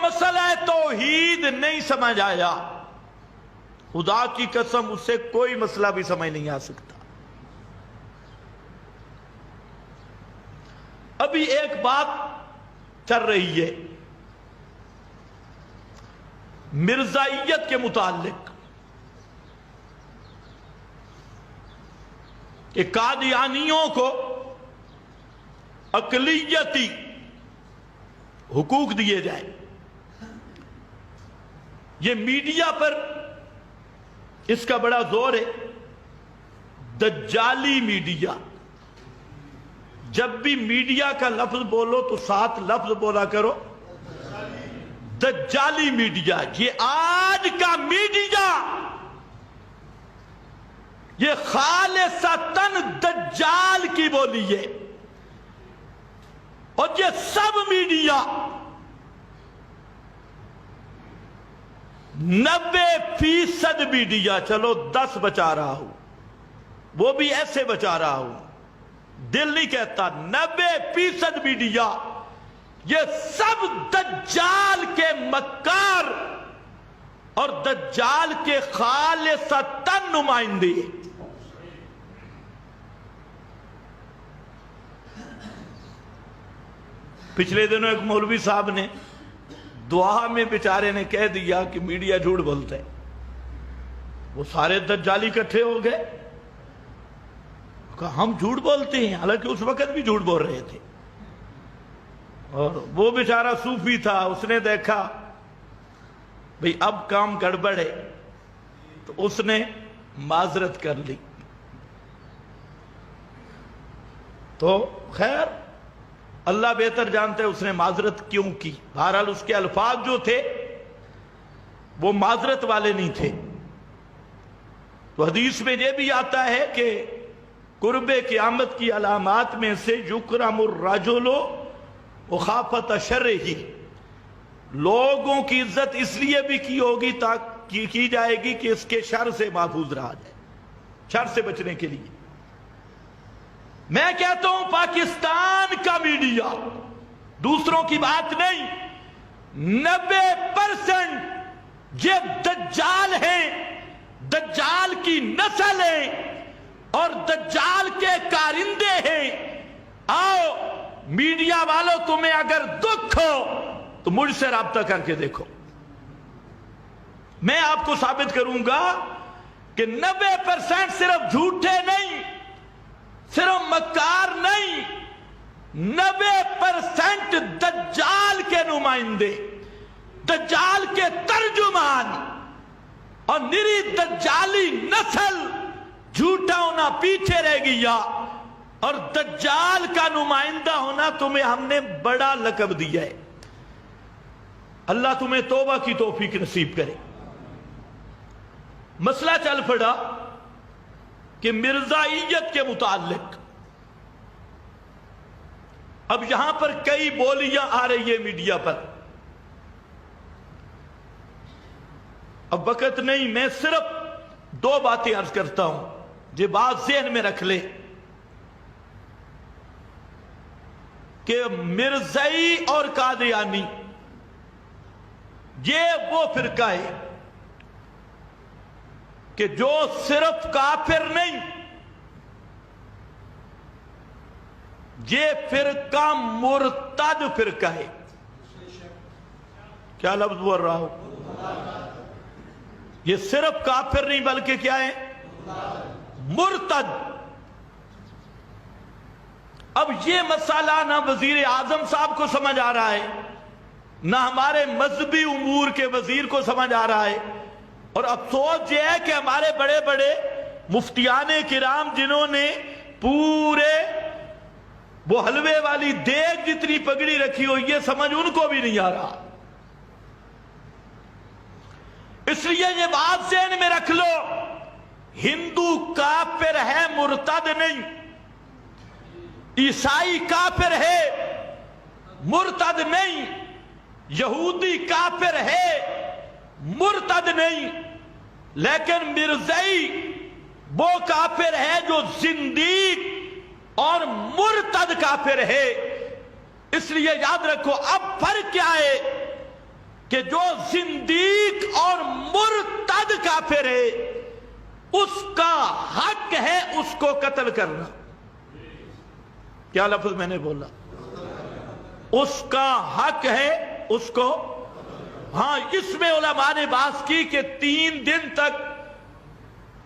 مسئلہ توحید نہیں سمجھ آیا، خدا کی قسم اس سے کوئی مسئلہ بھی سمجھ نہیں آ سکتا۔ ابھی ایک بات چل رہی ہے مرزائیت کے متعلق کہ قادیانیوں کو اقلیتی حقوق دیے جائیں۔ یہ میڈیا پر اس کا بڑا زور ہے، دجالی میڈیا۔ جب بھی میڈیا کا لفظ بولو تو ساتھ لفظ بولا کرو دجالی میڈیا۔ یہ آج کا میڈیا یہ خالصتاً دجال کی بولی ہے، اور یہ سب میڈیا 90% میڈیا، چلو 10 بچا رہا ہوں، وہ بھی ایسے بچا رہا ہوں، دل نہیں کہتا، 90% میڈیا یہ سب دجال کے مکار اور دجال کے خالصتاً نمائندے۔ پچھلے دنوں ایک مولوی صاحب نے دعا میں بیچارے نے کہہ دیا کہ میڈیا جھوٹ بولتا ہے، وہ سارے دجالی اکٹھے ہو گئے، کہا ہم جھوٹ بولتے ہیں، حالانکہ اس وقت بھی جھوٹ بول رہے تھے۔ اور وہ بیچارہ صوفی تھا، اس نے دیکھا بھئی اب کام گڑبڑ ہے، تو اس نے معذرت کر لی۔ تو خیر اللہ بہتر جانتا ہے اس نے معذرت کیوں کی، بہرحال اس کے الفاظ جو تھے وہ معذرت والے نہیں تھے۔ تو حدیث میں یہ بھی آتا ہے کہ قرب قیامت کی علامات میں سے یکرم الرجل مخافۃ شرہ، لوگوں کی عزت اس لیے بھی کی ہوگی تاکہ کی جائے گی کہ اس کے شر سے محفوظ رہا جائے، شر سے بچنے کے لیے۔ میں کہتا ہوں پاکستان کا میڈیا، دوسروں کی بات نہیں، 90% یہ دجال ہیں، دجال کی نسل ہے اور دجال کے کارندے ہیں۔ آؤ میڈیا والوں، تمہیں اگر دکھ ہو تو مجھ سے رابطہ کر کے دیکھو، میں آپ کو ثابت کروں گا کہ 90% صرف جھوٹے نہیں، صرف مکار نہیں، 90% دجال کے نمائندے، دجال کے ترجمان، اور نری دجالی نسل جھوٹا ہونا پیچھے رہ گیا، اور دجال کا نمائندہ ہونا تمہیں ہم نے بڑا لقب دیا ہے۔ اللہ تمہیں توبہ کی توفیق نصیب کرے۔ مسئلہ چل پڑا کہ مرزائیت کے متعلق اب یہاں پر کئی بولیاں آ رہی ہے میڈیا پر۔ اب وقت نہیں، میں صرف 2 باتیں عرض کرتا ہوں، یہ بات ذہن میں رکھ لے کہ مرزائی اور قادیانی یہ وہ فرقہ ہے کہ جو صرف کافر نہیں، یہ فرقہ مرتد فرقہ ہے۔ کیا لفظ بول رہا ہوں؟ یہ صرف کافر نہیں بلکہ کیا ہے؟ مرتد۔ اب یہ مسئلہ نہ وزیر اعظم صاحب کو سمجھ آ رہا ہے، نہ ہمارے مذہبی امور کے وزیر کو سمجھ آ رہا ہے، اور افسوس یہ ہے کہ ہمارے بڑے بڑے مفتیان کرام جنہوں نے پورے وہ حلوے والی دیگ جتنی پگڑی رکھی ہوئی ہے، سمجھ ان کو بھی نہیں آ رہا۔ اس لیے یہ بات ذہن میں رکھ لو، ہندو کافر ہے، مرتد نہیں، عیسائی کافر ہے، مرتد نہیں، یہودی کافر ہے، مرتد نہیں، لیکن مرزائی وہ کافر ہے جو زندیق اور مرتد کافر ہے۔ اس لیے یاد رکھو، اب فرق کیا ہے؟ کہ جو زندیق اور مرتد کافر ہے اس کا حق ہے اس کو قتل کرنا. کیا لفظ میں نے بولا؟ اس کا حق ہے اس کو. ہاں اس میں علماء نے بات کی کہ 3 دن تک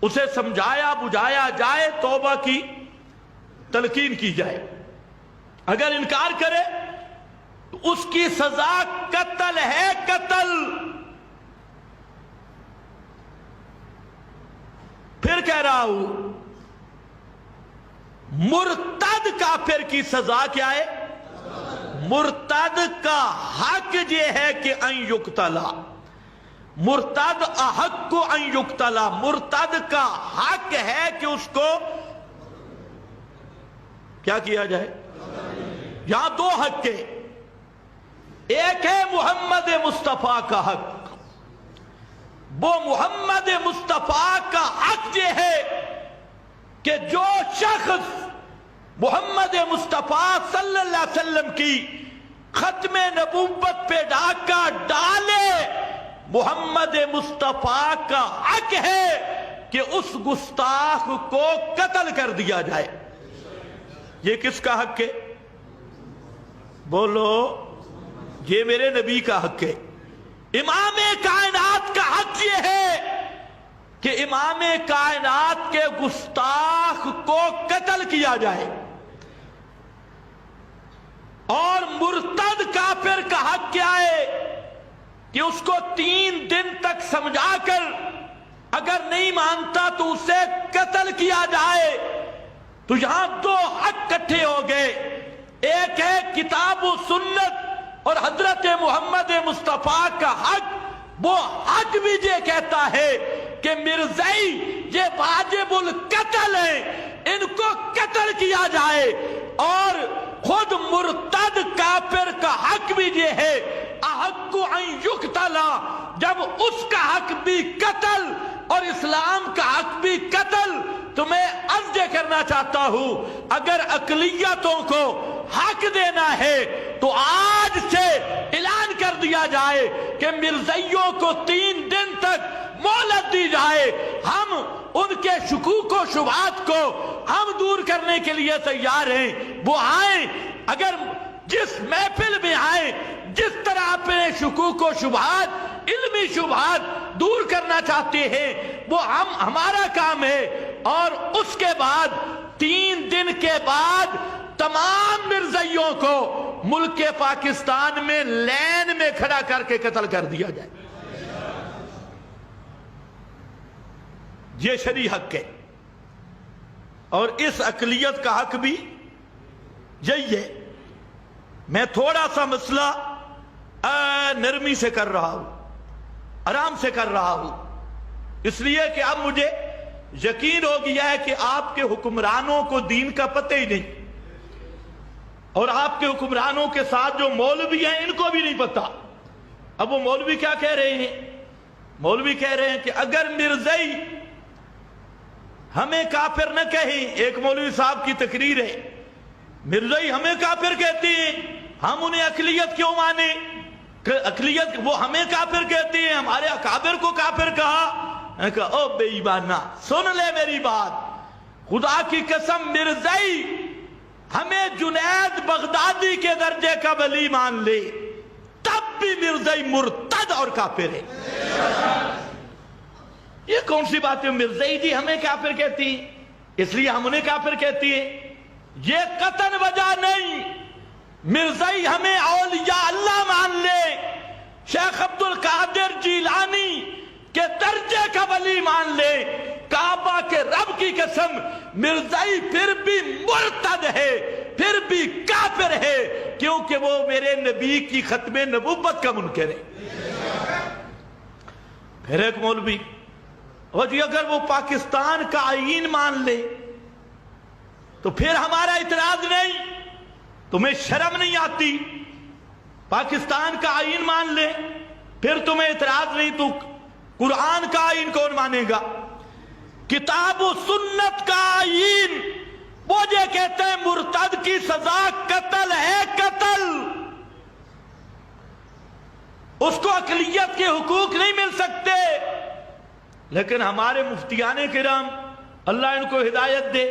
اسے سمجھایا بجھایا جائے، توبہ کی تلقین کی جائے. اگر انکار کرے تو اس کی سزا قتل ہے، قتل. پھر کہہ رہا ہوں مرتد کافر کی سزا کیا ہے؟ مرتد کا حق یہ ہے کہ ان یقتلا، مرتد احق کو ان یقتلا، مرتد کا حق ہے کہ اس کو کیا کیا جائے؟ یہاں 2 حق ہے. ایک ہے محمد مصطفیٰ کا حق. وہ محمد مصطفیٰ کا حق یہ ہے کہ جو شخص محمد مصطفیٰ صلی اللہ علیہ وسلم کی ختم نبوت پہ ڈاکہ ڈالے، محمد مصطفیٰ کا حق ہے کہ اس گستاخ کو قتل کر دیا جائے. یہ کس کا حق ہے؟ بولو. یہ میرے نبی کا حق ہے. امام کائنات کا حق یہ ہے کہ امام کائنات کے گستاخ کو قتل کیا جائے. اور مرتد کافر کا حق کیا ہے؟ کہ اس کو 3 دن تک سمجھا کر اگر نہیں مانتا تو اسے قتل کیا جائے. تو یہاں 2 حق اکٹھے ہو گئے. ایک ہے کتاب و سنت اور حضرت محمد مصطفیٰ کا حق. وہ حق بھی یہ کہتا ہے کہ مرزائی یہ واجب القتل ہیں، ان کو قتل کیا جائے. اور خود مرتد کافر کا حق بھی یہ ہے احق ان یقتلا، جب اس کا حق بھی قتل اور اسلام کا حق بھی قتل. تو میں عرض یہ کرنا چاہتا ہوں اگر اقلیتوں کو حق دینا ہے تو آج سے اعلان کر دیا جائے کہ مرزائیوں کو 3 دن تک مہلت دی جائے. ہم ان کے شکوک و شبہات کو ہم دور کرنے کے لیے تیار ہیں. وہ آئیں، اگر جس محفل میں آئیں، جس طرح اپنے شکوک و شبہات علمی شبہات دور کرنا چاہتے ہیں وہ ہمارا کام ہے. اور اس کے بعد 3 دن کے بعد تمام مرزائیوں کو ملک پاکستان میں لین میں کھڑا کر کے قتل کر دیا جائے. یہ شرعی حق ہے. اور اس اقلیت کا حق بھی یہی ہے. میں تھوڑا سا مسئلہ نرمی سے کر رہا ہوں، آرام سے کر رہا ہوں، اس لیے کہ اب مجھے یقین ہو گیا ہے کہ آپ کے حکمرانوں کو دین کا پتہ ہی نہیں، اور آپ کے حکمرانوں کے ساتھ جو مولوی ہیں ان کو بھی نہیں پتا. اب وہ مولوی کیا کہہ رہے ہیں؟ مولوی کہہ رہے ہیں کہ اگر مرزائی ہمیں کافر نہ کہیں، ایک مولوی صاحب کی تقریر ہے، مرزائی ہمیں کافر کہتی ہیں، ہم انہیں اقلیت کیوں مانے؟ اقلیت وہ ہمیں کافر کہتی ہیں، ہمارے اکابر کو کافر کہا. میں کہا او بے ایمانہ سن لے میری بات، خدا کی قسم مرزائی ہمیں جنید بغدادی کے درجے کا ولی مان لے تب بھی مرزائی مرتد اور کافر ہے. یہ کون سی بات ہے؟ مرزائی جی ہمیں کافر کہتی ہیں اس لیے ہم انہیں کافر کہتی ہیں. یہ قطعاً وجہ نہیں. مرزائی ہمیں اولیاء اللہ مان لے، شیخ عبد القادر جیلانی کے درجے کا ولی مان لے، کعبہ کے رب کی قسم مرزائی پھر بھی مرتد ہے، پھر بھی کافر ہے، کیونکہ وہ میرے نبی کی ختم نبوت کا منکر ہے. پھر ایک مولوی اور جی اگر وہ پاکستان کا آئین مان لے تو پھر ہمارا اعتراض نہیں. تمہیں شرم نہیں آتی؟ پاکستان کا آئین مان لے پھر تمہیں اعتراض نہیں، تو قرآن کا آئین کون مانے گا؟ کتاب و سنت کا آئین وہ یہ کہتے ہیں مرتد کی سزا قتل ہے، قتل. اس کو اقلیت کے حقوق نہیں مل سکتے. لیکن ہمارے مفتیان کرام اللہ ان کو ہدایت دے،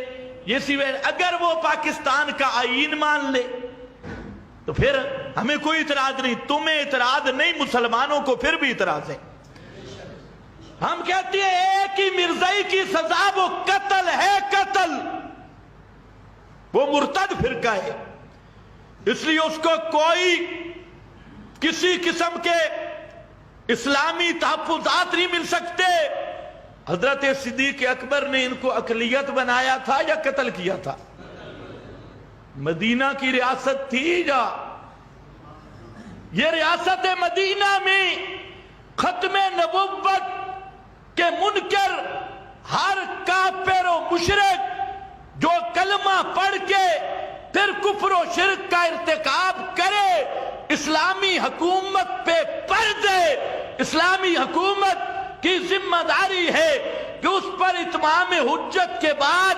یہ اگر وہ پاکستان کا آئین مان لے تو پھر ہمیں کوئی اعتراض نہیں. تمہیں اعتراض نہیں، مسلمانوں کو پھر بھی اعتراض ہے. ہم کہتے ہیں ایک ہی مرزائی کی سزا، وہ قتل ہے، قتل. وہ مرتد فرقہ ہے، اس لیے اس کو کوئی کسی قسم کے اسلامی تحفظات نہیں مل سکتے. حضرت صدیق اکبر نے ان کو اقلیت بنایا تھا یا قتل کیا تھا؟ مدینہ کی ریاست تھی یا یہ ریاست مدینہ میں ختم نبوت کے منکر ہر کافر و مشرک جو کلمہ پڑھ کے پھر کفر و شرک کا ارتکاب کرے، اسلامی حکومت پہ پڑ دے. اسلامی حکومت کی ذمہ داری ہے کہ اس پر اتمام حجت کے بعد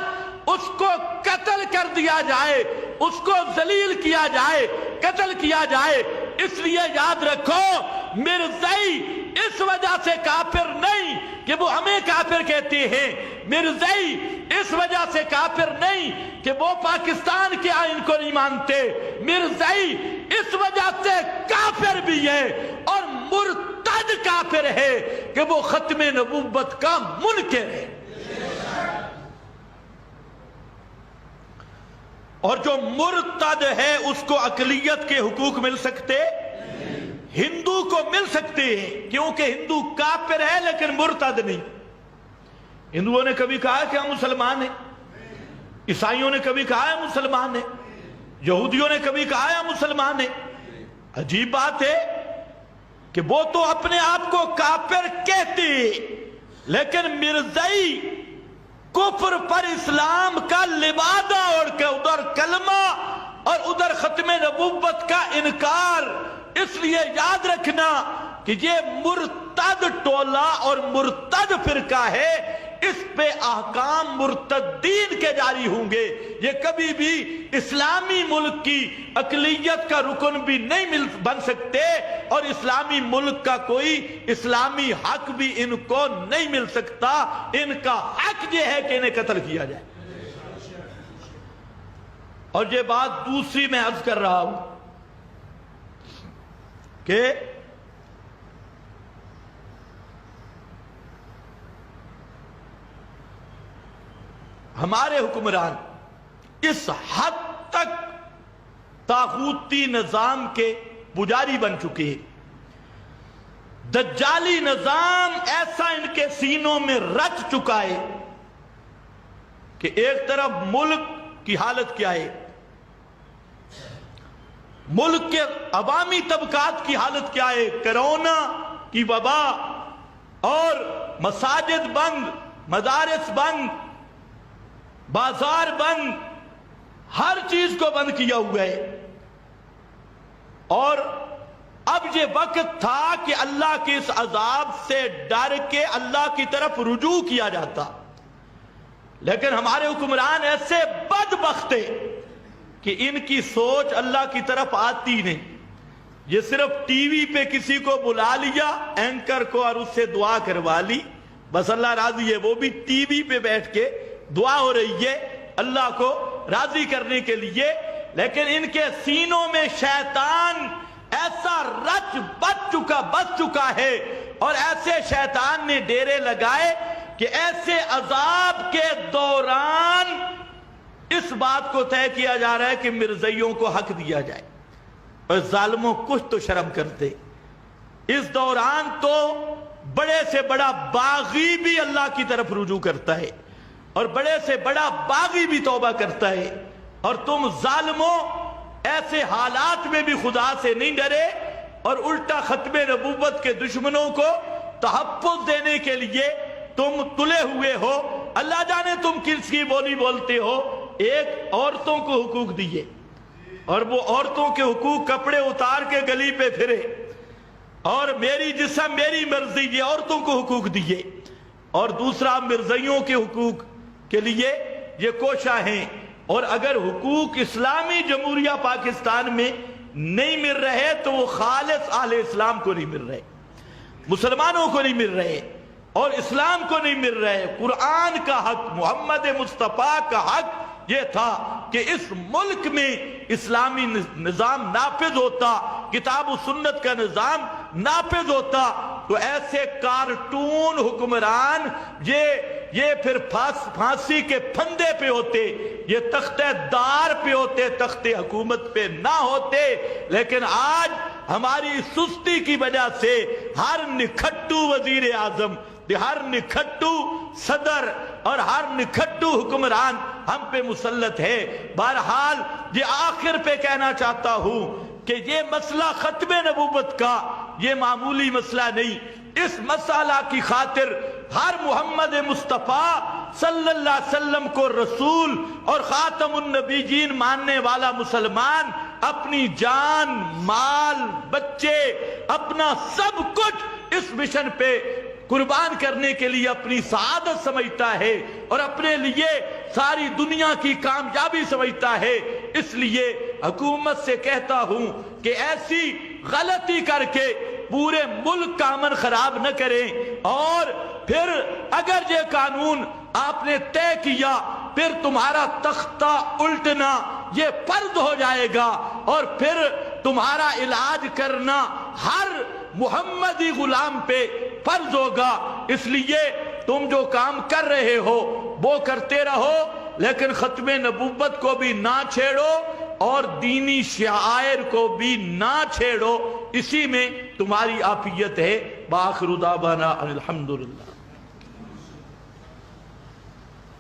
اس کو قتل کر دیا جائے، اس کو ذلیل کیا جائے، قتل کیا جائے. اس لیے یاد رکھو، مرزائی اس وجہ سے کافر نہیں کہ وہ ہمیں کافر کہتے ہیں. مرزائی اس وجہ سے کافر نہیں کہ وہ پاکستان کے آئین کو نہیں مانتے. مرزائی اس وجہ سے کافر بھی ہے اور مرتد کافر ہے کہ وہ ختم نبوت کا منکر ہے. اور جو مرتد ہے اس کو اقلیت کے حقوق مل سکتے، ہندو کو مل سکتے ہیں کیونکہ ہندو کافر ہے لیکن مرتد نہیں. ہندوؤں نے کبھی کہا کہ ہم مسلمان ہیں، عیسائیوں نے کبھی کہا ہے مسلمان ہیں، یہودیوں نے کبھی کہا ہے ہم مسلمان ہیں. عجیب بات ہے کہ وہ تو اپنے آپ کو کافر کہتے لیکن مرزائی کفر پر اسلام کا لبادہ اوڑھ کے ادھر کلمہ اور ادھر ختم نبوت کا انکار. اس لیے یاد رکھنا کہ یہ مرتد ٹولہ اور مرتد فرقہ ہے، اس پہ احکام مرتدین کے جاری ہوں گے. یہ کبھی بھی اسلامی ملک کی اقلیت کا رکن بھی نہیں بن سکتے اور اسلامی ملک کا کوئی اسلامی حق بھی ان کو نہیں مل سکتا. ان کا حق یہ ہے کہ انہیں قتل کیا جائے. اور یہ بات دوسری میں عرض کر رہا ہوں کہ ہمارے حکمران اس حد تک طاغوتی نظام کے پجاری بن چکے ہیں. دجالی نظام ایسا ان کے سینوں میں رچ چکا ہے کہ ایک طرف ملک کی حالت کیا ہے، ملک کے عوامی طبقات کی حالت کیا ہے. کرونا کی وبا اور مساجد بند، مدارس بند، بازار بند، ہر چیز کو بند کیا ہوا ہے. اور اب یہ وقت تھا کہ اللہ کے اس عذاب سے ڈر کے اللہ کی طرف رجوع کیا جاتا، لیکن ہمارے حکمران ایسے بدبخت ہیں کہ ان کی سوچ اللہ کی طرف آتی نہیں. یہ صرف ٹی وی پہ کسی کو بلا لیا اینکر کو اور اس سے دعا کروا لی، بس اللہ راضی ہے. وہ بھی ٹی وی پہ بیٹھ کے دعا ہو رہی ہے اللہ کو راضی کرنے کے لیے، لیکن ان کے سینوں میں شیطان ایسا رچ بس چکا ہے اور ایسے شیطان نے ڈیرے لگائے کہ ایسے عذاب کے دوران اس بات کو طے کیا جا رہا ہے کہ مرزائیوں کو حق دیا جائے اور ظالموں کچھ تو شرم کرتے. اس دوران تو بڑے سے بڑا باغی بھی اللہ کی طرف رجوع کرتا ہے اور بڑے سے بڑا باغی بھی توبہ کرتا ہے، اور تم ظالموں ایسے حالات میں بھی خدا سے نہیں ڈرے اور الٹا ختم نبوت کے دشمنوں کو تحفظ دینے کے لیے تم تلے ہوئے ہو. اللہ جانے تم کس کی بولی بولتے ہو. ایک عورتوں کو حقوق دیے اور وہ عورتوں کے حقوق کپڑے اتار کے گلی پہ پھرے اور میری جسم میری مرضی، یہ عورتوں کو حقوق دیے. اور دوسرا مرزائیوں کے حقوق کے لیے یہ کوشاں ہیں. اور اگر حقوق اسلامی جمہوریہ پاکستان میں نہیں مل رہے تو وہ خالص اہل اسلام کو نہیں مل رہے، مسلمانوں کو نہیں مل رہے اور اسلام کو نہیں مل رہے۔ قرآن کا حق، محمد مصطفیٰ کا حق یہ تھا کہ اس ملک میں اسلامی نظام نافذ ہوتا، کتاب و سنت کا نظام نافذ ہوتا، تو ایسے کارٹون حکمران یہ پھر پھانسی کے پھندے پہ ہوتے، یہ تختہ دار پہ ہوتے، تخت حکومت پہ نہ ہوتے۔ لیکن آج ہماری سستی کی وجہ سے ہر نکھٹو وزیر اعظم، ہر نکھٹو صدر اور ہر نکھٹو حکمران ہم پہ مسلط ہے۔ بہرحال یہ آخر پہ کہنا چاہتا ہوں کہ یہ مسئلہ ختم نبوت کا یہ معمولی مسئلہ نہیں، اس مسئلہ کی خاطر ہر محمد مصطفیٰ صلی اللہ علیہ وسلم کو رسول اور خاتم النبیین ماننے والا مسلمان اپنی جان، مال، بچے، اپنا سب کچھ اس مشن پہ قربان کرنے کے لیے اپنی سعادت سمجھتا ہے اور اپنے لیے ساری دنیا کی کامیابی سمجھتا ہے۔ اس لیے حکومت سے کہتا ہوں کہ ایسی غلطی کر کے پورے ملک کا امن خراب نہ کریں، اور پھر اگر یہ قانون آپ نے طے کیا پھر تمہارا تختہ الٹنا یہ فرض ہو جائے گا، اور پھر تمہارا علاج کرنا ہر محمدی غلام پہ فرض ہوگا۔ اس لیے تم جو کام کر رہے ہو وہ کرتے رہو، لیکن ختم نبوت کو بھی نہ چھیڑو اور دینی شعائر کو بھی نہ چھیڑو، اسی میں تمہاری عافیت ہے۔ بآخر دعوانا الحمدللہ۔